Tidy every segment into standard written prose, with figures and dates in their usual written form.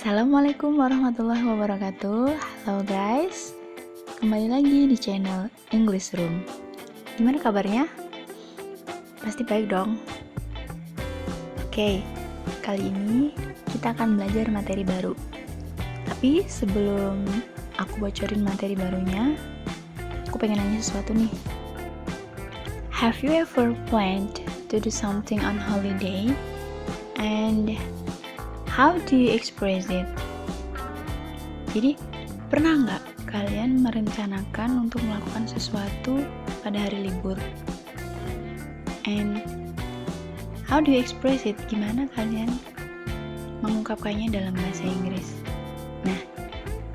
Assalamualaikum warahmatullahi wabarakatuh. Halo guys, kembali lagi di channel English Room. Gimana kabarnya? Pasti baik dong. Oke, kali ini kita akan belajar materi baru. Tapi sebelum aku bocorin materi barunya, aku pengen nanya sesuatu nih. Have you ever planned to do something on holiday? And how do you express it? Jadi, pernah nggak kalian merencanakan untuk melakukan sesuatu pada hari libur? And how do you express it? Gimana kalian mengungkapkannya dalam bahasa Inggris? Nah,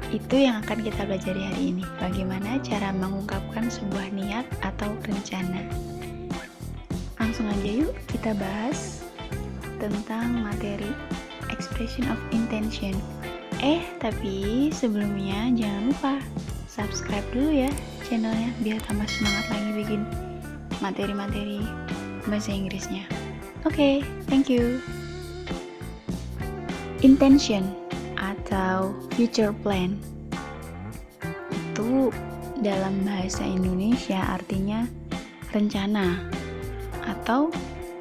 itu yang akan kita pelajari hari ini. Bagaimana cara mengungkapkan sebuah niat atau rencana. Langsung aja yuk kita bahas tentang materi expression of intention. Tapi sebelumnya jangan lupa subscribe dulu ya channelnya biar tambah semangat lagi bikin materi-materi bahasa Inggrisnya. Oke, thank you. Intention atau future plan itu dalam bahasa Indonesia artinya rencana atau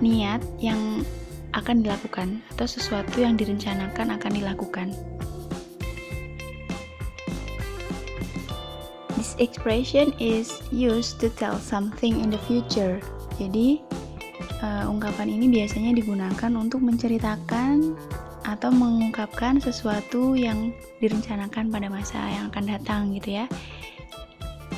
niat yang akan dilakukan atau sesuatu yang direncanakan akan dilakukan. This expression is used to tell something in the future. Jadi, ungkapan ini biasanya digunakan untuk menceritakan atau mengungkapkan sesuatu yang direncanakan pada masa yang akan datang gitu ya.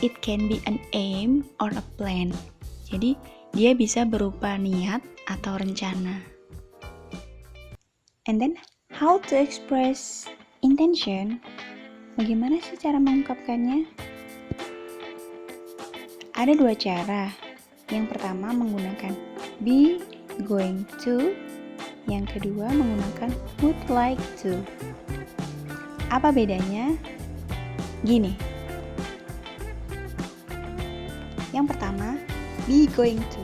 It can be an aim or a plan. Jadi, dia bisa berupa niat atau rencana. And then, how to express intention? Bagaimana sih cara mengungkapkannya? Ada dua cara. Yang pertama menggunakan be going to. Yang kedua menggunakan would like to. Apa bedanya? Gini. Yang pertama, be going to.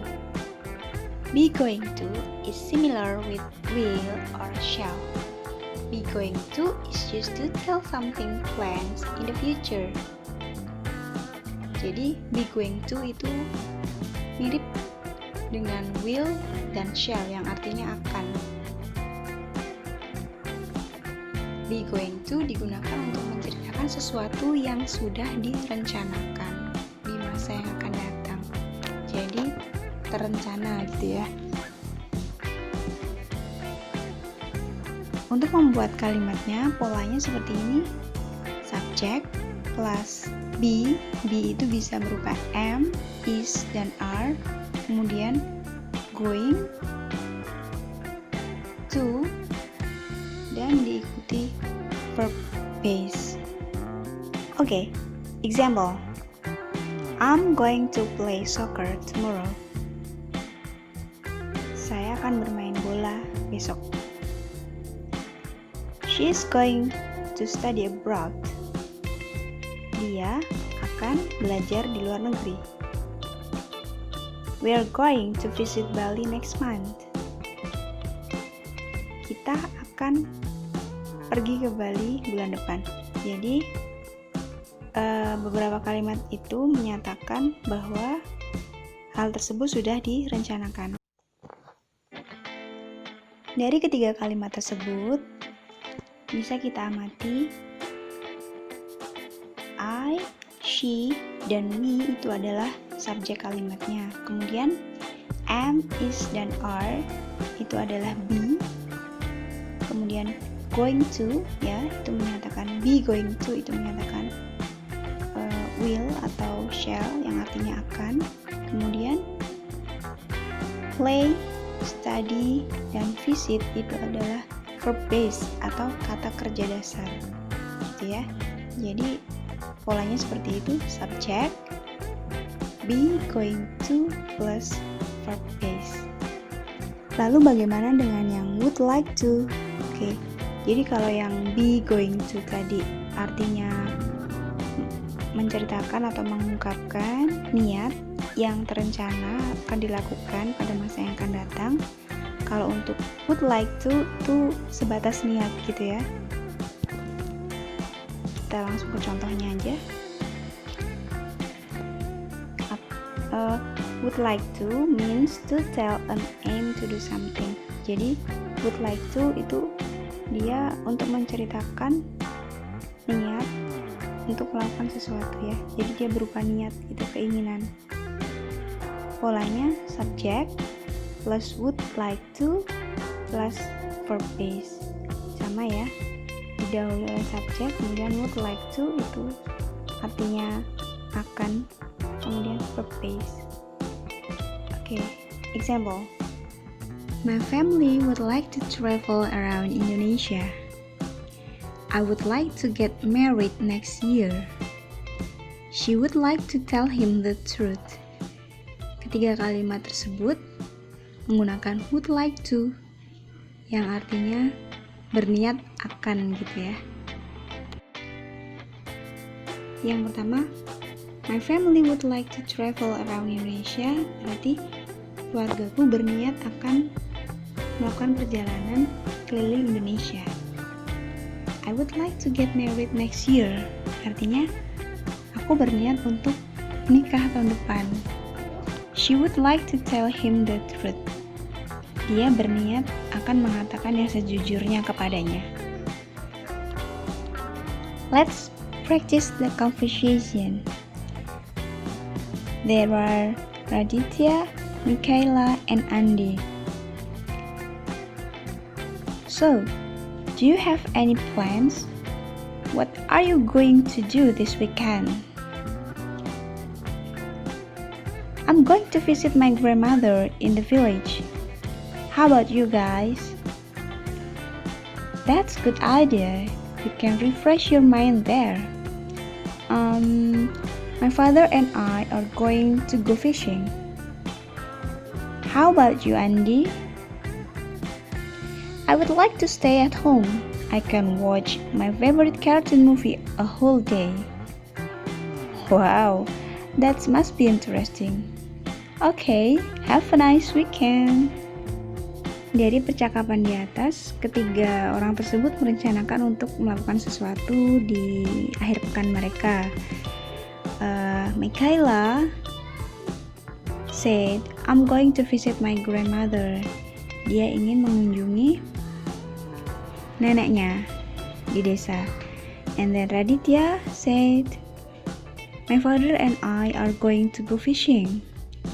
Be going to is similar with will or shall. Be going to is used to tell something plans in the future. Jadi, be going to itu mirip dengan will dan shall yang artinya akan. Be going to digunakan untuk menceritakan sesuatu yang sudah direncanakan di masa yang akan datang. Jadi, terencana gitu ya. Untuk membuat kalimatnya polanya seperti ini. Subject plus be itu bisa berupa am, is, dan are. Kemudian going to dan diikuti verb base. Oke, example. I'm going to play soccer tomorrow. Saya akan bermain bola besok. She is going to study abroad. Dia akan belajar di luar negeri. We are going to visit Bali next month. Kita akan pergi ke Bali bulan depan. Jadi, beberapa kalimat itu menyatakan bahwa hal tersebut sudah direncanakan. Dari ketiga kalimat tersebut, bisa kita amati I, she, dan me itu adalah subjek kalimatnya. Kemudian am, is, dan are itu adalah be. Kemudian going to ya itu menyatakan be going to itu menyatakan will atau shall yang artinya akan. Kemudian play, study, dan visit itu adalah verb base atau kata kerja dasar gitu ya. Jadi polanya seperti itu, subject be going to plus verb base. Lalu bagaimana dengan yang would like to? Oke, jadi kalau yang be going to tadi artinya menceritakan atau mengungkapkan niat yang terencana akan dilakukan pada masa yang akan datang. Kalau untuk would like to sebatas niat gitu ya. kita langsung ke contohnya aja. Would like to means to tell an aim to do something. Jadi would like to itu dia untuk menceritakan niat untuk melakukan sesuatu ya. Jadi dia berupa niat, itu keinginan. Polanya subject plus would like to plus verb base. Sama ya. Didahului oleh subjek, kemudian would like to itu artinya akan, kemudian verb base. Oke, example. My family would like to travel around Indonesia. I would like to get married next year. She would like to tell him the truth. Ketiga kalimat tersebut menggunakan would like to yang artinya berniat akan gitu ya. Yang pertama, my family would like to travel around Indonesia, berarti keluargaku berniat akan melakukan perjalanan keliling Indonesia. I would like to get married next year, artinya aku berniat untuk menikah tahun depan. She would like to tell him the truth. Dia berniat akan mengatakan yang sejujurnya kepadanya. Let's practice the conversation. There are Raditya, Michaela, and Andy. So, do you have any plans? What are you going to do this weekend? I'm going to visit my grandmother in the village. How about you guys? That's a good idea. You can refresh your mind there. My father and I are going to go fishing. How about you, Andy? I would like to stay at home. I can watch my favorite cartoon movie a whole day. Wow, that must be interesting. Okay, have a nice weekend. Dari percakapan di atas, ketiga orang tersebut merencanakan untuk melakukan sesuatu di akhir pekan mereka. Michaela said, I'm going to visit my grandmother. Dia ingin mengunjungi neneknya di desa. And then Raditya said, my father and I are going to go fishing.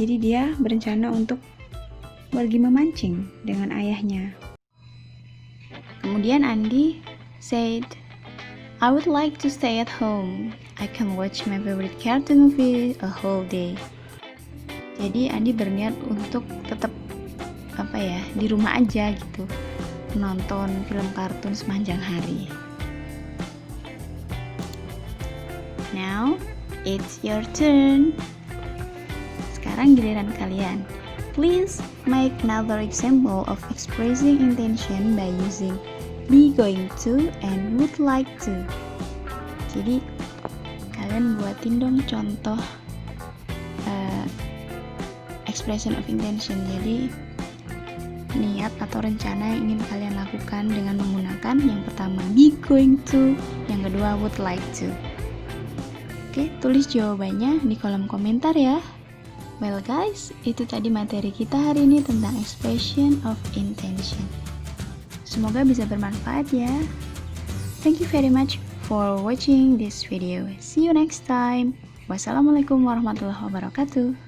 Jadi dia berencana untuk pergi memancing dengan ayahnya. Kemudian Andy said, I would like to stay at home. I can watch my favorite cartoon movie a whole day. Jadi Andy berniat untuk tetap di rumah aja gitu, menonton film kartun sepanjang hari. Now it's your turn. Sekarang giliran kalian. Please make another example of expressing intention by using be going to and would like to. Jadi kalian buatin dong contoh expression of intention. Jadi niat atau rencana yang ingin kalian lakukan dengan menggunakan yang pertama be going to, yang kedua would like to. Oke, tulis jawabannya di kolom komentar ya. Well guys, itu tadi materi kita hari ini tentang expression of intention. Semoga bisa bermanfaat ya. Thank you very much for watching this video. See you next time. Wassalamualaikum warahmatullahi wabarakatuh.